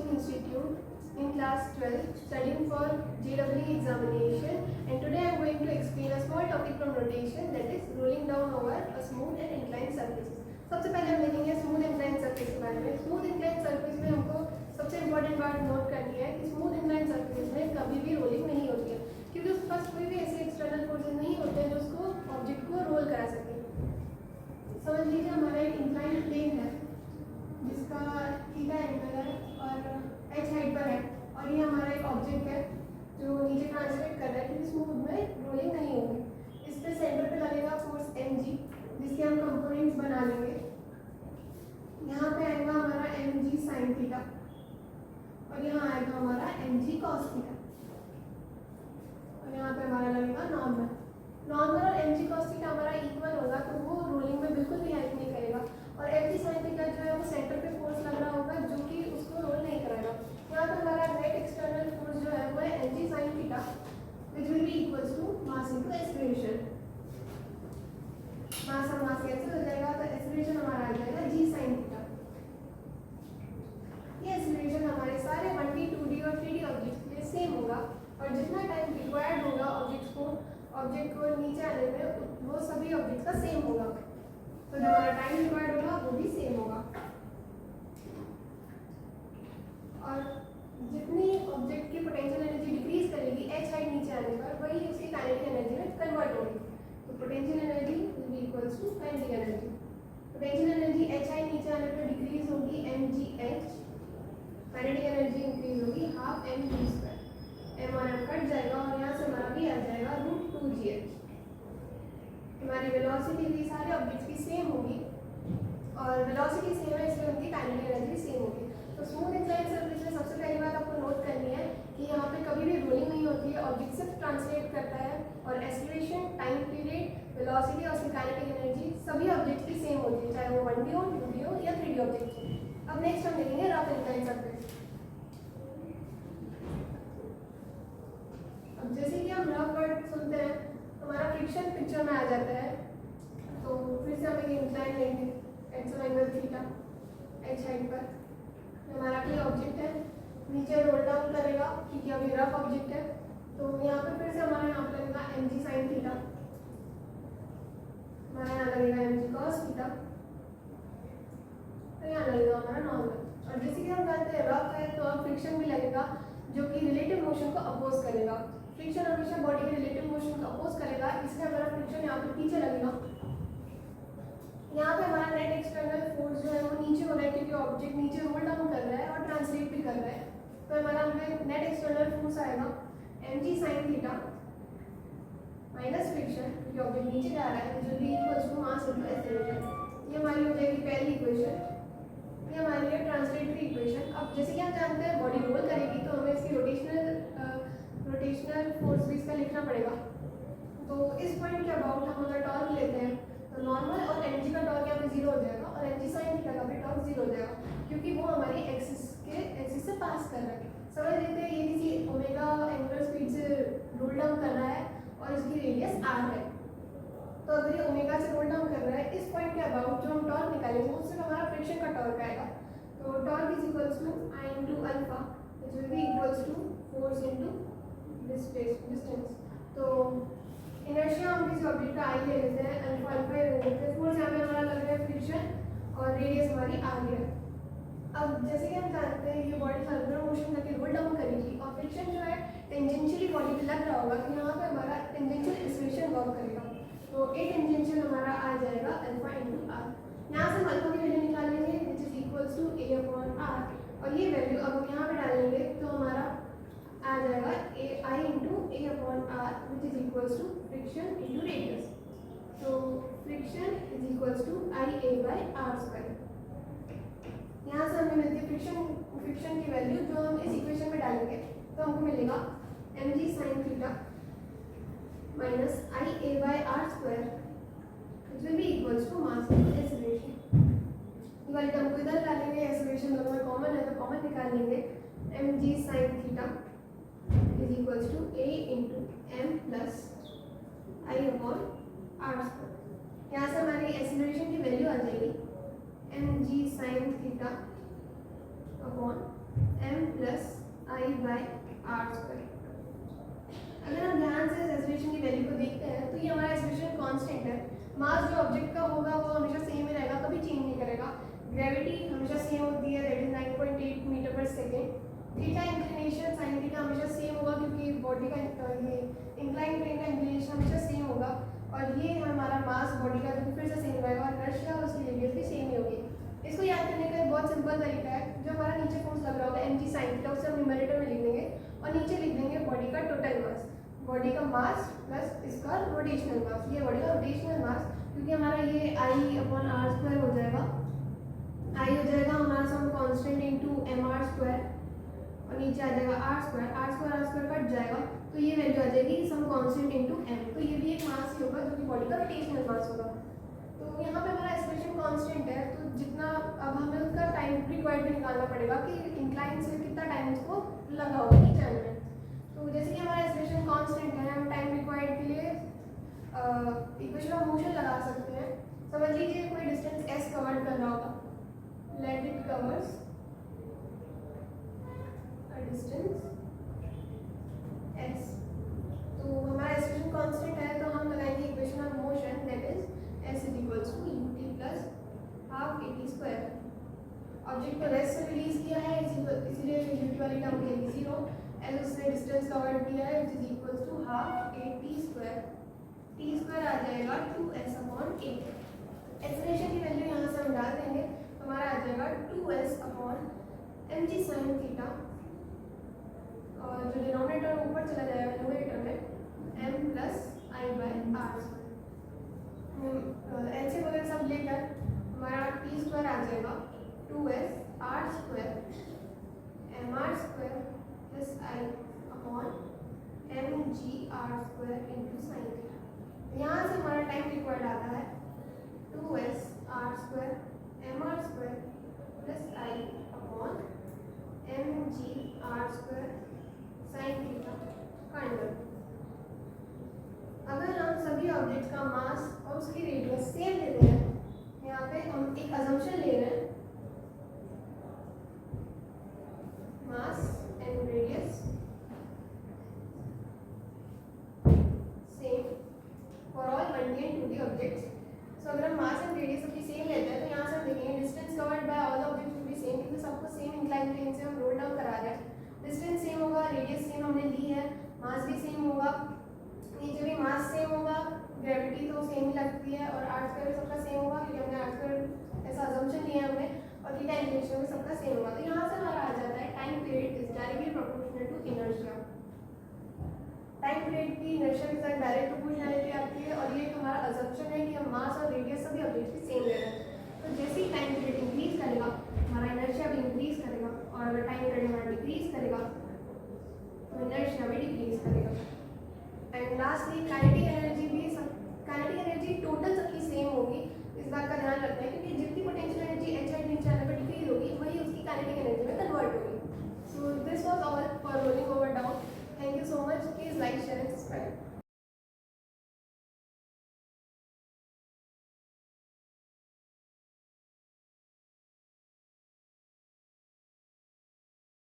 Coaching Institute in class 12 studying for JEE examination, and today I am going to explain a small topic from rotation, that is rolling down over a smooth and inclined surface. सबसे पहले हम देखेंगे smooth incline surface के बारे में। Smooth incline surface में हमको सबसे इंपॉर्टेंट बात नोट करनी है कि स्मूथ इंक्लाइन सरफेस में कभी भी रोलिंग नहीं होती है, क्योंकि उसके पास कोई भी ऐसे एक्सटर्नल फोर्सेस नहीं होते हैं जो उसको ऑब्जेक्ट को रोल करा सके। समझ लीजिए हमारा एक इंक्लाइन प्लेन है जिसका थीटा एंगल है और h हाइट पर है, और ये हमारा एक ऑब्जेक्ट है जो नीचे ट्रांसलेट कर रहा है, क्योंकि स्मूथ में रोलिंग नहीं होगी। इस पे सेंटर पे लगेगा फोर्स mg, जिसके हम कंपोनेंट्स बना लेंगे। यहाँ पे आएगा हमारा mg sin थीटा और यहाँ आएगा हमारा mg cos थीटा, और यहाँ पे हमारा लगेगा नॉर्मल। नॉर्मल और mg cos थीटा हमारा इक्वल होगा, तो वो रोलिंग में बिल्कुल भी हेल्प नहीं करेगा। और mg sin थीटा जो है वो सेंटर पे फोर्स लग रहा होगा जो कि उसको रोल नहीं कराएगा। यहाँ पे हमारा नेट एक्सटर्नल फोर्स जो है वो है mg sin theta, which will be equals to mass into acceleration। मास और मास कैंसिल हो जाएगा, तो एक्सेलरेशन हमारा आ जाएगा g sin थीटा। ये एक्सेलरेशन हमारे सारे 1D 2D और 3D ऑब्जेक्ट्स के लिए सेम होगा, और जितना टाइम रिक्वायर्ड होगा ऑब्जेक्ट को नीचे आने में वो सभी ऑब्जेक्ट्स का सेम होगा। तो जो हमारा टाइम रिक्वायर्ड होगा वो भी सेम होगा, और जितनी ऑब्जेक्ट की पोटेंशियल एनर्जी डिक्रीज करेगी h हाइट नीचे आने पर, वही उसकी काइनेटिक एनर्जी में कन्वर्ट होगी। तो potential energy will be equals to kinetic energy. Potential energy h height नीचे आने पर डिक्रीज होगी mgh, काइनेटिक एनर्जी इंक्रीज होगी हाफ mv²। m और m कट जाएगा और यहाँ से हमारा भी आ जाएगा √2gh। हमारी वेलोसिटी भी सारे ऑब्जेक्ट्स की सेम होगी, और वेलोसिटी सेम है इसलिए उनकी काइनेटिक एनर्जी सेम होगी। तो स्मूथ इंक्लाइन सरफेस में सबसे पहली बात आपको नोट करनी है कि यहाँ पे कभी भी रोलिंग नहीं होती है, ऑब्जेक्ट सिर्फ ट्रांसलेट करता है, और एक्सेलरेशन, टाइम पीरियड, वेलोसिटी और काइनेटिक एनर्जी सभी ऑब्जेक्ट्स की सेम होती है, चाहे वो 1D हो, 2D हो या 3D ऑब्जेक्ट हो। अब नेक्स्ट हम देखेंगे रफ इंक्लाइन सरफेस। अब जैसे कि हम रफ वर्ड सुनते हैं हमारा फ्रिक्शन पिक्चर में आ जाता है, तो फिर से हम एक इंक्लाइन लेंगे x angle theta h height पर। हमारा कोई ऑब्जेक्ट है, नीचे रोल डाउन करेगा क्योंकि अभी रफ ऑब्जेक्ट है, तो यहाँ पे फिर से हमारा यहाँ पे लगेगा mg sin थीटा, हमारा यहाँ लगेगा mg cos थीटा, तो यहाँ लगेगा हमारा नॉर्मल। और जैसे कि हम जानते हैं रफ है तो अब फ्रिक्शन भी लगेगा जो कि रिलेटिव मोशन को अपोज करेगा। फ्रिक्शन हमेशा बॉडी के रिलेटिव मोशन को अपोज करेगा, इसलिए हमारा फ्रिक्शन यहाँ पे पीछे लगेगा। यहाँ पे हमारा नेट एक्सटर्नल फोर्स जो है वो नीचे हो रहा है, क्योंकि ऑब्जेक्ट नीचे रोल डाउन कर रहा है और ट्रांसलेट भी कर रहा है। तो हमारा नेट एक्सटर्नल फोर्स आएगा mg sin theta minus friction, क्योंकि ऑब्जेक्ट नीचे जा रहा है, जो भी equals to mass into acceleration. ये हमारी हो जाएगी पहली इक्वेशन, ये हमारी है ट्रांसलेटरी इक्वेशन। अब जैसे कि हम जानते हैं बॉडी रोल करेगी तो हमें इसकी रोटेशनल फोर्स भी इसका लिखना पड़ेगा। तो इस पॉइंट के अबाउट हम अगर टॉर्क लेते हैं तो नॉर्मल और mg का टॉर्क यहाँ पे 0 हो जाएगा, और mg sin थीटा का भी टॉर्क 0 हो जाएगा, क्योंकि वो हमारी एक्सिस से पास कर रहा है। समझ लेते हैं ये किसी ओमेगा एंगुलर स्पीड से रोल डाउन कर रहा है और इसकी रेडियस r है। तो अगर ये ओमेगा से रोल डाउन कर रहा है, इस पॉइंट के अबाउट जो हम टॉर्क निकालेंगे उससे हमारा फ्रिक्शन का टॉर्क आएगा। तो torque is equals to I into alpha, which will be equals to force into distance. तो इनर्शिया हम किसी ऑब्जेक्ट का आई ले लेते हैं, अल्फा अल्फा ले लेते हैं, फोर्स यहाँ पे हमारा लग रहा है फ्रिक्शन, और रेडियस हमारी आर है। अब जैसे कि हम जानते हैं ये बॉडी सर्कुलर मोशन करके रोल डाउन करेगी, और फ्रिक्शन जो है टेंजेंशियली बॉडी पे लग रहा होगा, तो यहाँ पे हमारा टेंजेंशियल एक्सेलरेशन वर्क करेगा। तो ए टेंजेंशियल हमारा आ जाएगा अल्फा इंटू आर। यहाँ से हम अल्फा की वैल्यू निकालेंगे which is equals to A upon R, और ये वैल्यू अब हम यहाँ पे डालेंगे तो हमारा आ जाएगा I into a upon R, which is equals to friction into radius. तो friction is equals to I A by R square. यहाँ से हमें मिलती है फ्रिक्शन की वैल्यू, जो हम इस इक्वेशन में डालेंगे तो हमको मिलेगा mg sin theta minus I A by R square, which will be equals to mass into acceleration. ये वाली टर्म को इधर डालेंगे, एक्सेलरेशन दोनों में कॉमन है तो कॉमन निकाल लेंगे। mg sin theta is equals to a into m plus I upon R square. यहाँ से हमारी एक्सेलरेशन की वैल्यू आ जाएगी mg sin theta upon m plus I by R square. अगर हम ध्यान से एक्सेलरेशन की वैल्यू को देखते हैं तो ये हमारा एक्सेलरेशन कांस्टेंट है। मास जो ऑब्जेक्ट का होगा वो हमेशा सेम ही रहेगा, कभी चेंज नहीं करेगा। ग्रेविटी हमेशा सेम होती है, दैट इज 9.8 मीटर पर second. Theta inclination sine theta हमेशा सेम होगा क्योंकि बॉडी का ये इंक्लाइन प्लेन का इंक्लिनेशन हमेशा सेम होगा। और ये हमारा मास बॉडी का जो फिर से सेम रहेगा और इनर्शिया और उसकी रेडियस भी सेम ही होगी। इसको याद करने का एक बहुत सिंपल तरीका है, जो हमारा नीचे फोर्स लग रहा होगा mg sin थीटा, उसे हम न्यूमरेटर में लिख देंगे और नीचे लिख देंगे बॉडी का टोटल मास, बॉडी का मास प्लस इसका रोटेशनल मास। ये बॉडी का रोटेशनल मास क्योंकि हमारा ये आई अपॉन आर स्क्वायर हो जाएगा, आई हो जाएगा हमारा some constant into M R square और नीचे आ जाएगा आर स्क्वायर कट जाएगा तो ये वैल्यू आ जाएगी सम कांस्टेंट इनटू एम। तो ये भी एक मास ही होगा जो कि बॉडी का रोटेशनल मास होगा। तो यहाँ पे हमारा एक्सेलरेशन कांस्टेंट है, तो जितना अब हमें उसका टाइम रिक्वायर्ड भी निकालना पड़ेगा कि इंक्लाइन से कितना टाइम इसको लगा होगा नीचे आने में। तो जैसे कि हमारा एक्सेलरेशन कांस्टेंट है, हम टाइम रिक्वायर्ड के लिए इक्वेशन ऑफ मोशन लगा सकते हैं। समझ लीजिए कोई डिस्टेंस s कवर कर रहा होगा, let it covers distance s। तो हमारा एक्सेलरेशन कांस्टेंट है तो हम लगाएंगे equation of motion that is s is equals to ut plus half at square. Object को रेस्ट से रिलीज किया है इसीलिए ut वाली टर्म हो जाएगी 0, एज उसने डिस्टेंस कवर किया है which is equals to half at square. t square आ जाएगा 2s अपॉन 8। एक्सेलरेशन की वैल्यू यहाँ से हम डाल देंगे, हमारा आ जाएगा 2s upon mg sin theta और जो डिनोमिनेटर ऊपर चला जाएगा न्यूमरेटर में m plus I by R square. ऐसे वगैरह सब लेकर हमारा t स्क्वायर आ जाएगा 2s R square M R square plus I upon M G R square into sine theta. यहाँ से हमारा टाइम रिक्वायर्ड आता है 2s R square M R square plus I upon M G R square sine theta kind. अगर हम सभी object का मास और उसकी रेडियस सेम लेते हैं, यहाँ पे हम एक अजम्पशन ले रहे हैं, mass and radius same for all 1D and 2D objects. So अगर हम मास एंड रेडियस सबकी सेम लेते हैं तो यहाँ से हम देखेंगे distance covered by all objects will be same, क्योंकि सबको सेम इंक्लाइन प्लेन से हम रोल डाउन करा रहे हैं। डिस्टेंस सेम होगा, रेडियस सेम हमने ली है, मास भी सेम होगा, नीचे भी मास सेम होगा, ग्रेविटी तो सेम ही लगती है और आर स्क्वायर सबका सेम होगा क्योंकि हमने आर स्क्वायर ऐसा अजम्पशन लिया है हमने, और थीटा इंक्लिनेशन में सबका सेम होगा। तो यहाँ से हमारा आ जाता है time period is directly proportional to inertia. Time period की इनर्शिया के साथ डायरेक्ट प्रोपोर्शनैलिटी आती है और ये हमारा अजम्पशन है कि हम मास और रेडियस सभी ऑब्जेक्ट्स की सेम ले रहे हैं। तो जैसे ही टाइम पीरियड इंक्रीज करेगा हमारा इनर्शिया भी इंक्रीज करेगा, और अगर टाइम पीरियड हमारा डिक्रीज करेगा तो इनर्शिया भी डिक्रीज करेगा। एंड लास्टली काइनेटिक एनर्जी भी काइनेटिक एनर्जी टोटल सबकी सेम होगी, इस बात का ध्यान रखना है क्योंकि जितनी पोटेंशियल एनर्जी h नीचे आने पर डिक्रीज